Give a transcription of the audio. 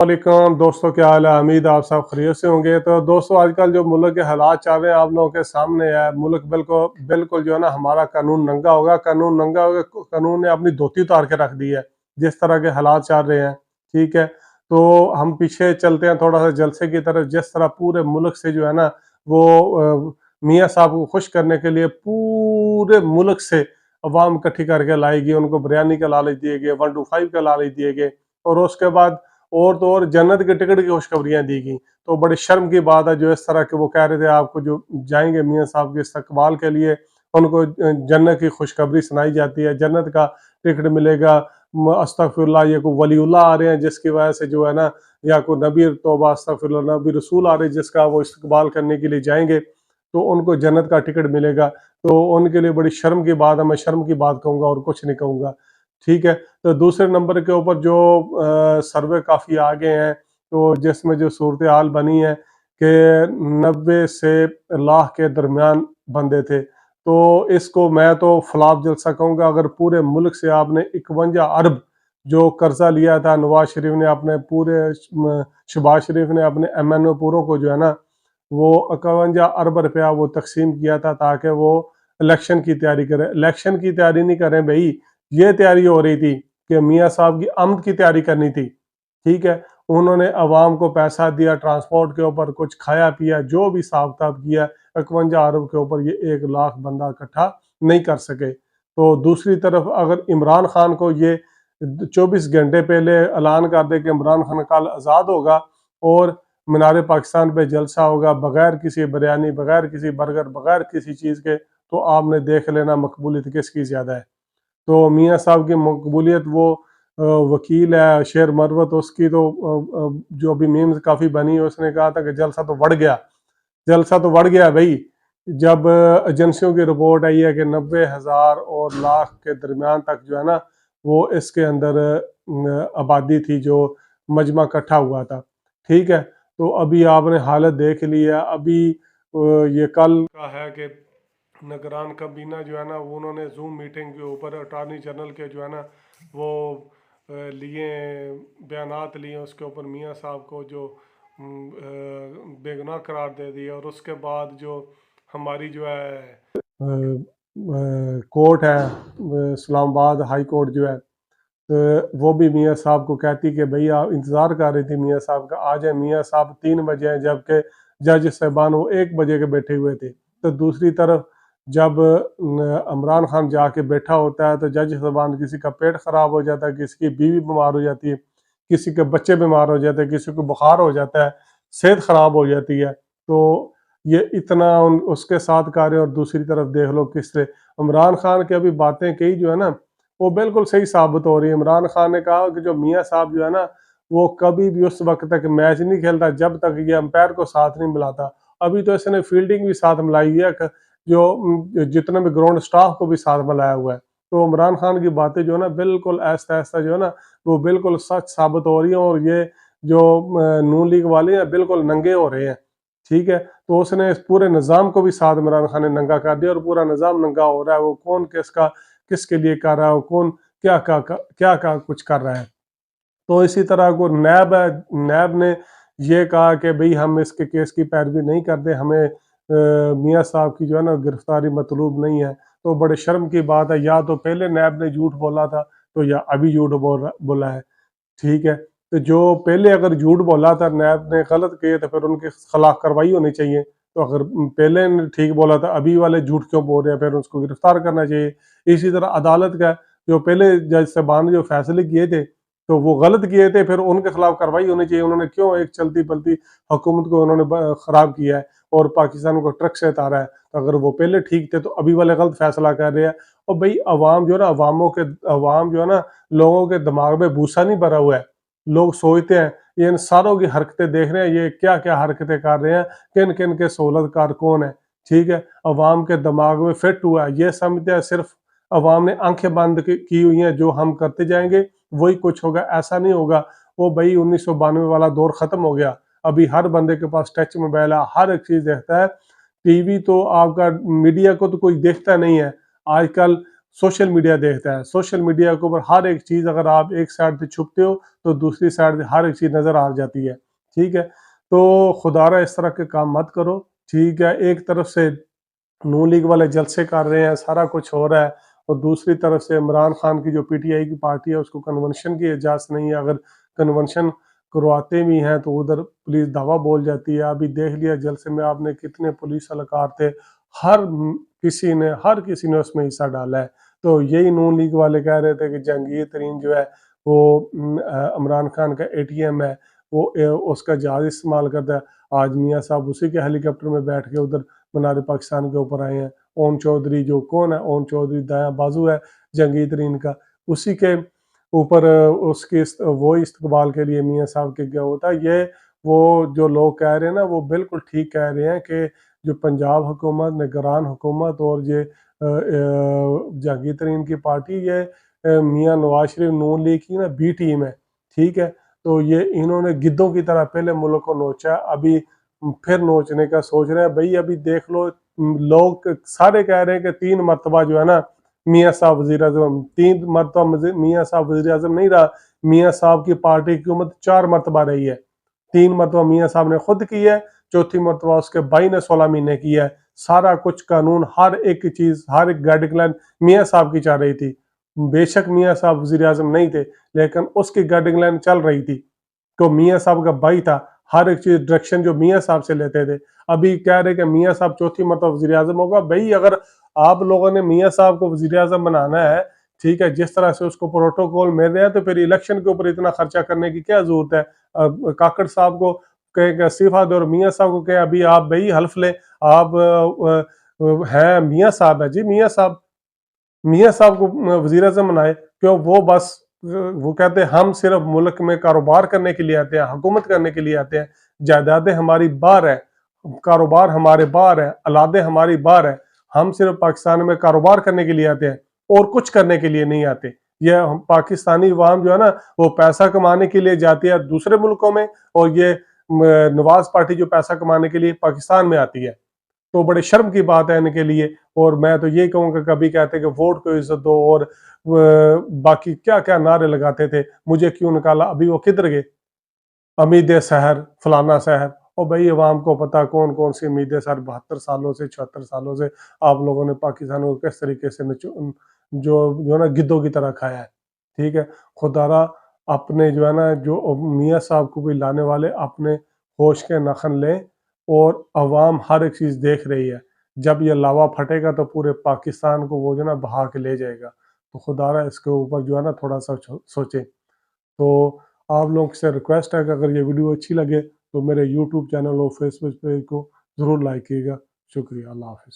वालेकुम दोस्तों, क्या हाल है। उम्मीद आप सब खैरियत से होंगे। तो दोस्तों, आजकल जो मुल्क के हालात चल रहे हैं आप लोगों के सामने है। मुल्क बिल्कुल बिल्कुल जो है ना, हमारा कानून नंगा होगा, कानून नंगा होगा। कानून ने अपनी धोती उतार के रख दी है जिस तरह के हालात चल रहे हैं। ठीक है, तो हम पीछे चलते हैं थोड़ा सा जलसे की तरफ। जिस तरह पूरे मुल्क से जो है ना वो मियाँ साहब को खुश करने के लिए पूरे मुल्क से अवाम इकट्ठी करके लाएगी, उनको बिरयानी का लालच दिए गए, 125 का लालच दिए गए, और उसके बाद और तो और जन्नत के टिकट की खुशखबरियाँ दी गई। तो बड़े शर्म की बात है जो इस तरह के वो कह रहे थे आपको, जो जाएंगे मियाँ साहब के इस्तकबाल के लिए, उनको जन्नत की खुशखबरी सुनाई जाती है, जन्नत का टिकट मिलेगा। अस्तगफिरुल्लाह, ये कोई वलीउल्लाह आ रहे हैं जिसकी वजह से जो है ना, या कोई नबी, तौबा अस्तगफिरुल्लाह, नबी रसूल आ रहे हैं जिसका वो इस्तकबाल करने के लिए जाएंगे तो उनको जन्नत का टिकट मिलेगा। तो उनके लिए बड़ी शर्म की बात है। मैं शर्म की बात कहूँगा और कुछ नहीं कहूँगा। ठीक है, तो दूसरे नंबर के ऊपर जो सर्वे काफ़ी आगे हैं, तो जिसमें जो सूरत हाल बनी है कि 90 से लाख के दरमियान बंदे थे। तो इसको मैं तो फ्लॉप जलसा कहूँगा। अगर पूरे मुल्क से आपने 51 अरब जो कर्जा लिया था, नवाज शरीफ ने अपने पूरे शहबाज शरीफ ने अपने MNO पूरों को जो है ना, वो 51 अरब रुपया वो तकसीम किया था ताकि वो इलेक्शन की तैयारी करें। इलेक्शन की तैयारी नहीं करें भाई, ये तैयारी हो रही थी कि मियाँ साहब की आमद की तैयारी करनी थी। ठीक है, उन्होंने अवाम को पैसा दिया, ट्रांसपोर्ट के ऊपर कुछ खाया पिया, जो भी हिसाब किताब किया, 51 अरब के ऊपर ये 1 लाख बंदा इकट्ठा नहीं कर सके। तो दूसरी तरफ अगर इमरान खान को ये 24 घंटे पहले ऐलान कर दे कि इमरान खान कल आज़ाद होगा और मीनार पाकिस्तान पे जलसा होगा, बगैर किसी बिरयानी, बगैर किसी बर्गर, बगैर किसी चीज़ के, तो आपने देख लेना मकबूलियत किसकी ज़्यादा है। तो मियाँ साहब की मकबूलियत, वो वकील है शेर मरवत, उसकी तो जो अभी मीम्स काफ़ी बनी है, उसने कहा था कि जलसा तो बढ़ गया, जलसा तो बढ़ गया भाई। जब एजेंसियों की रिपोर्ट आई है कि 90,000 और लाख के दरमियान तक जो है ना, वो इसके अंदर आबादी थी जो मजमा इकट्ठा हुआ था। ठीक है, तो अभी आपने हालत देख ली है। अभी ये कल का है कि निगरान काबीना जो है ना, वो उन्होंने जूम मीटिंग के ऊपर अटॉर्नी जनरल के जो है ना वो लिए बयानात लिए, उसके ऊपर मियाँ साहब को जो बेगुनाह करार दे दिया। और उसके बाद जो हमारी जो है कोर्ट है, इस्लामाबाद हाई कोर्ट जो है, तो वो भी मियाँ साहब को कहती कि भई आप इंतज़ार कर रही थी मियाँ साहब का, आ जाए। मियाँ साहब 3 बजे हैं, जबकि जज साहबान वो 1 बजे के बैठे हुए थे। तो दूसरी तरफ जब इमरान खान जाके बैठा होता है तो जज साहबान, किसी का पेट ख़राब हो जाता है, किसी की बीवी बीमार हो जाती है, किसी के बच्चे बीमार हो जाते हैं, किसी को बुखार हो जाता है, सेहत ख़राब हो जाती है। तो ये इतना उसके साथ कार्य। और दूसरी तरफ देख लो किस तरह इमरान खान की अभी बातें कही जो है ना, वो बिल्कुल सही साबित हो रही है। इमरान खान ने कहा कि जो मियाँ साहब जो है ना, वो कभी भी उस वक्त तक मैच नहीं खेलता जब तक ये अंपायर को साथ नहीं मिलाता। अभी तो इसने फील्डिंग भी साथ मिलाई हुई है, जो जितने भी ग्राउंड स्टाफ को भी साथ मिलाया हुआ है। तो इमरान खान की बातें जो है ना, बिल्कुल ऐसा ऐसा जो है ना, वो बिल्कुल सच साबित हो रही है। और ये जो नून लीग वाले हैं बिल्कुल नंगे हो रहे हैं। ठीक है, तो उसने इस पूरे निज़ाम को भी साथ इमरान खान ने नंगा कर दिया, और पूरा निज़ाम नंगा हो रहा है। वो कौन किसका किसके लिए कर रहा है, कौन क्या कुछ कर रहा है। तो इसी तरह को नैब है, नैब ने ये कहा कि भाई हम इसके केस की पैरवी नहीं करते, हमें मियाँ साहब की जो है ना गिरफ्तारी मतलूब नहीं है। तो बड़े शर्म की बात है, या तो पहले नैब ने झूठ बोला था, तो या अभी झूठ बोला है। ठीक है, तो जो पहले अगर झूठ बोला था, नैब ने गलत किए, तो फिर उनके खिलाफ कार्रवाई होनी चाहिए। तो अगर पहले ने ठीक बोला था, अभी वाले झूठ क्यों बोल रहे हैं, फिर उसको गिरफ्तार करना चाहिए। इसी तरह अदालत का जो पहले जज साहबान ने जो फैसले किए थे, तो वो गलत किए थे, फिर उनके खिलाफ कार्रवाई होनी चाहिए। उन्होंने क्यों एक चलती पलती हुकूमत को उन्होंने ख़राब किया है और पाकिस्तान को ट्रक से उतारा है। तो अगर वो पहले ठीक थे, तो अभी वाले गलत फैसला कर रहे हैं। और भाई अवाम जो है ना, अवाम जो है ना, लोगों के दिमाग में भूसा नहीं भरा हुआ है। लोग सोचते हैं ये इन सारों की हरकतें देख रहे हैं, ये क्या क्या हरकतें कर रहे हैं, किन किन के सहूलतकार कौन है। ठीक है, अवाम के दिमाग में फिट हुआ है, ये समझते हैं सिर्फ अवाम ने आंखें बंद की हुई हैं, जो हम करते जाएंगे वही कुछ होगा। ऐसा नहीं होगा। वो भाई 1992 वाला दौर ख़त्म हो गया। अभी हर बंदे के पास टच मोबाइल है, हर एक चीज़ देखता है। टीवी तो आपका मीडिया को तो कोई देखता नहीं है आजकल। سوشل میڈیا دیکھتا ہے. سوشل میڈیا کے اوپر ہر ایک چیز اگر آپ ایک سائڈ سے چھپتے ہو تو دوسری سائڈ سے ہر ایک چیز نظر آ جاتی ہے. ٹھیک ہے, تو خدا را اس طرح کے کام مت کرو. ٹھیک ہے, ایک طرف سے نون لیگ والے جلسے کر رہے ہیں, سارا کچھ ہو رہا ہے, اور دوسری طرف سے عمران خان کی جو پی ٹی آئی کی پارٹی ہے اس کو کنونشن کی اجازت نہیں ہے. اگر کنونشن کرواتے بھی ہیں تو ادھر پولیس دعویٰ بول جاتی ہے. ابھی دیکھ لیا جلسے میں آپ نے کتنے پولیس اہلکار تھے, ہر کسی نے اس میں حصہ ڈالا ہے. تو یہی نون لیگ والے کہہ رہے تھے کہ جہانگیر ترین جو ہے وہ عمران خان کا اے ٹی ایم ہے, وہ اس کا جہاز استعمال کرتا ہے. آج میاں صاحب اسی کے ہیلی کاپٹر میں بیٹھ کے ادھر منار پاکستان کے اوپر آئے ہیں. اون چودھری جو کون ہے, اون چودھری دایاں بازو ہے جہانگیر ترین کا, اسی کے اوپر اس کی وہ استقبال کے لیے میاں صاحب کے کیا ہوتا ہے. یہ وہ جو لوگ کہہ رہے ہیں نا وہ بالکل ٹھیک کہہ رہے ہیں کہ جو پنجاب حکومت, نگران حکومت اور یہ جہانگیر ترین کی پارٹی, یہ میاں نواز شریف نون لیگ کی نا بی ٹیم ہے. ٹھیک ہے, تو یہ انہوں نے گدوں کی طرح پہلے ملک کو نوچا, ابھی پھر نوچنے کا سوچ رہے ہیں. بھئی ابھی دیکھ لو, لوگ سارے کہہ رہے ہیں کہ 3 مرتبہ جو ہے نا میاں صاحب وزیر اعظم, 3 مرتبہ میاں صاحب وزیر اعظم نہیں رہا, میاں صاحب کی پارٹی کی حکومت 4 مرتبہ رہی ہے. 3 مرتبہ میاں صاحب نے خود کی ہے, چوتھی مرتبہ اس کے بھائی نے 16 مہینے کی ہے. سارا کچھ قانون, ہر ایک چیز, ہر ایک گائیڈ لائن میاں صاحب کی چل رہی تھی. بے شک میاں صاحب وزیر اعظم نہیں تھے, لیکن اس کی گائیڈ لائن چل رہی تھی. تو میاں صاحب کا بھائی تھا, ہر ایک چیز ڈائریکشن جو میاں صاحب سے لیتے تھے. ابھی کہہ رہے کہ میاں صاحب چوتھی مرتبہ وزیر اعظم ہوگا. بھئی اگر آپ لوگوں نے میاں صاحب کو وزیر اعظم بنانا ہے, ٹھیک ہے, جس طرح سے اس کو پروٹوکول مل رہے ہیں, تو پھر الیکشن کے اوپر اتنا خرچہ کرنے کی کیا ضرورت ہے. کاکڑ صاحب کو کہیں کہ استعفیٰ دے, اور میاں صاحب کو کہیں ابھی آپ بھئی حلف لیں, آپ ہیں میاں صاحب ہے جی, میاں صاحب کو وزیر اعظم بنائے. کیوں, وہ بس وہ کہتے ہیں ہم صرف ملک میں کاروبار کرنے کے لیے آتے ہیں, حکومت کرنے کے لیے آتے ہیں, جائیدادیں ہماری باہر ہیں, کاروبار ہمارے باہر ہیں, اولادیں ہماری باہر ہیں, ہم صرف پاکستان میں کاروبار کرنے کے لیے آتے ہیں اور کچھ کرنے کے لیے نہیں آتے. یہ پاکستانی عوام جو ہے نا وہ پیسہ کمانے کے لیے جاتی ہے دوسرے ملکوں میں, اور یہ نواز پارٹی جو پیسہ کمانے کے لیے پاکستان میں آتی ہے. تو بڑے شرم کی بات ہے ان کے لیے. اور میں تو یہ کہوں کہ کبھی کہتے کہ ووٹ کو عزت دو, اور باقی کیا کیا نعرے لگاتے تھے, مجھے کیوں نکالا, ابھی وہ کدھر گئے, امید سحر فلانا سحر. اور بھئی عوام کو پتا کون کون سی امید سحر 72 سالوں سے 76 سالوں سے آپ لوگوں نے پاکستان کو کس طریقے سے جو نا گدوں کی طرح کھایا ہے. ٹھیک ہے, خدا را اپنے جو ہے نا جو میاں صاحب کو بھی لانے والے اپنے ہوش کے نخن لیں, اور عوام ہر ایک چیز دیکھ رہی ہے. جب یہ لاوا پھٹے گا تو پورے پاکستان کو وہ جو نا بہا کے لے جائے گا. تو خدا را اس کے اوپر جو ہے نا تھوڑا سا سوچیں. تو آپ لوگوں سے ریکویسٹ ہے کہ اگر یہ ویڈیو اچھی لگے تو میرے یوٹیوب چینل اور فیس بک پیج کو ضرور لائک کیے گا. شکریہ, اللہ حافظ.